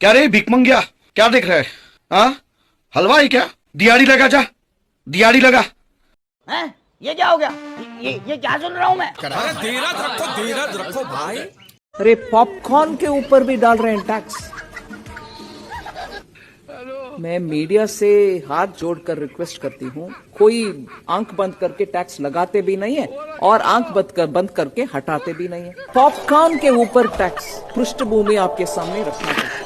क्या रे भिकमंगिया, क्या देख रहा है? हाँ, हलवा है क्या? दिहाड़ी लगा जा, दिहाड़ी लगा। हैं? ये क्या हो गया? ये क्या सुन रहा हूँ मैं? धीरज रखो भाई। अरे पॉपकॉर्न के ऊपर भी डाल रहे हैं टैक्स। मैं मीडिया से हाथ जोड़कर रिक्वेस्ट करती हूँ, कोई आंख बंद करके टैक्स लगाते भी नहीं है और आंख बंद करके हटाते भी नहीं है। पॉपकॉर्न के ऊपर टैक्स पृष्ठभूमि आपके सामने रखना चाहिए।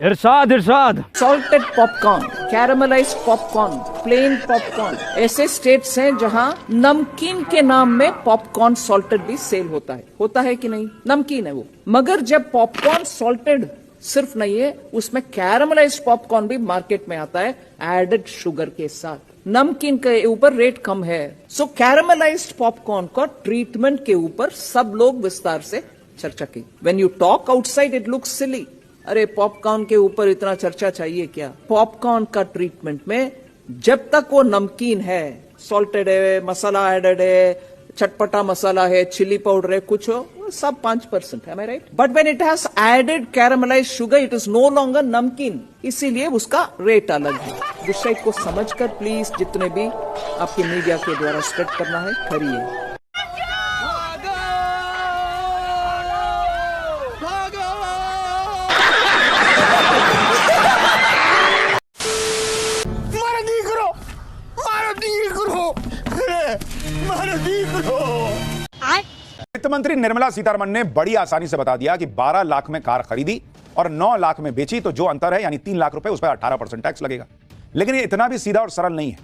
Irshad salted popcorn, caramelised popcorn, plain popcorn, ऐसे स्टेट्स हैं जहां नमकीन के नाम में पॉपकॉर्न सॉल्टेड भी सेल होता है कि नहीं? नमकीन है वो, मगर जब पॉपकॉर्न सॉल्टेड सिर्फ नहीं है, उसमें कैरामलाइज्ड पॉपकॉर्न भी मार्केट में आता है एडेड शुगर के साथ। नमकीन के ऊपर रेट कम है, सो कैरामलाइज्ड पॉपकॉर्न का ट्रीटमेंट के ऊपर सब लोग विस्तार से चर्चा की। When you talk outside it looks silly. अरे पॉपकॉर्न के ऊपर इतना चर्चा चाहिए क्या? पॉपकॉर्न का ट्रीटमेंट में जब तक वो नमकीन है, सॉल्टेड है, मसाला एडेड है, चटपटा मसाला है, चिली पाउडर है, कुछ हो, सब 5% है, am I right? But when it has added caramelized sugar it is no longer namkeen, इसीलिए उसका रेट अलग है। विषय को समझकर प्लीज जितने भी आपके मीडिया के द्वारा स्प्रेड करना है करिए। वित्त मंत्री निर्मला सीतारमण ने बड़ी आसानी से बता दिया कि 12 लाख में कार खरीदी और 9 लाख में बेची तो जो अंतर है यानी 3 लाख रुपए, उस पर 18% टैक्स लगेगा। लेकिन ये इतना भी सीधा और सरल नहीं है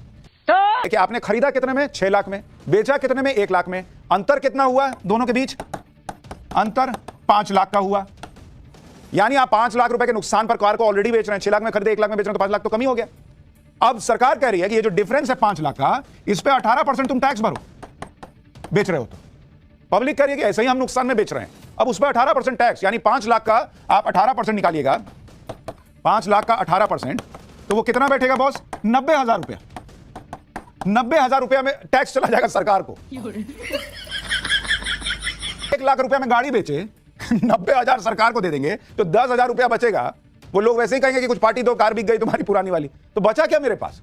कि आपने खरीदा कितने में? 6 लाख में, बेचा कितने में? 1 लाख में। अंतर कितना हुआ दोनों के बीच? अंतर 5 लाख का हुआ। यानी आप 5 लाख रुपए के नुकसान पर कार को ऑलरेडी बेच रहे हैं। 6 लाख में खरीदे, 1 लाख में बेच रहे हैं, तो 5 लाख तो कमी हो गया। अब सरकार कह रही है कि ये जो डिफरेंस है 5 लाख का, इस पे 18% तुम टैक्स भरो, बेच रहे हो तो। पब्लिक कह रही है कि ऐसे ही हम नुकसान में बेच रहे हैं, अब उस पर 18% टैक्स, यानी 5 लाख का आप 18% निकालिएगा, 5 लाख का 18%, तो वो कितना बैठेगा बॉस? 90,000 रुपया। 90,000 रुपया में टैक्स चला जाएगा सरकार को। 1 लाख रुपया में गाड़ी बेचे, 90,000 सरकार को दे देंगे, तो 10,000 रुपया बचेगा। वो लोग वैसे ही कहेंगे कि कुछ पार्टी दो, कार बिक गई तुम्हारी पुरानी वाली, तो बचा क्या मेरे पास?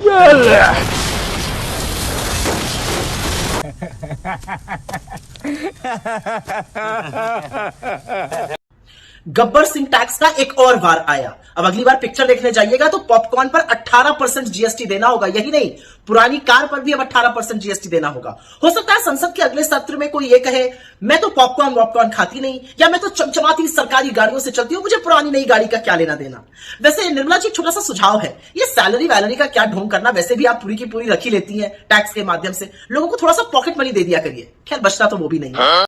गब्बर सिंह टैक्स का एक और बार आया। अब अगली बार पिक्चर देखने जाइएगा तो पॉपकॉर्न पर 18% जीएसटी देना होगा। यही नहीं, पुरानी कार पर भी अब 18% जीएसटी देना होगा। हो सकता है संसद के अगले सत्र में कोई ये कहे, मैं तो पॉपकॉर्न खाती नहीं, या मैं तो चमचमाती सरकारी गाड़ियों से चलती हूं, मुझे पुरानी नई गाड़ी का क्या लेना देना। वैसे निर्मला जी, छोटा सा सुझाव है, ये सैलरी वैलरी का क्या ढोंग करना, वैसे भी आप पूरी की पूरी रखी लेती है टैक्स के माध्यम से, लोगों को थोड़ा सा पॉकेट मनी दे दिया करिए। खैर बचना तो वो भी नहीं है।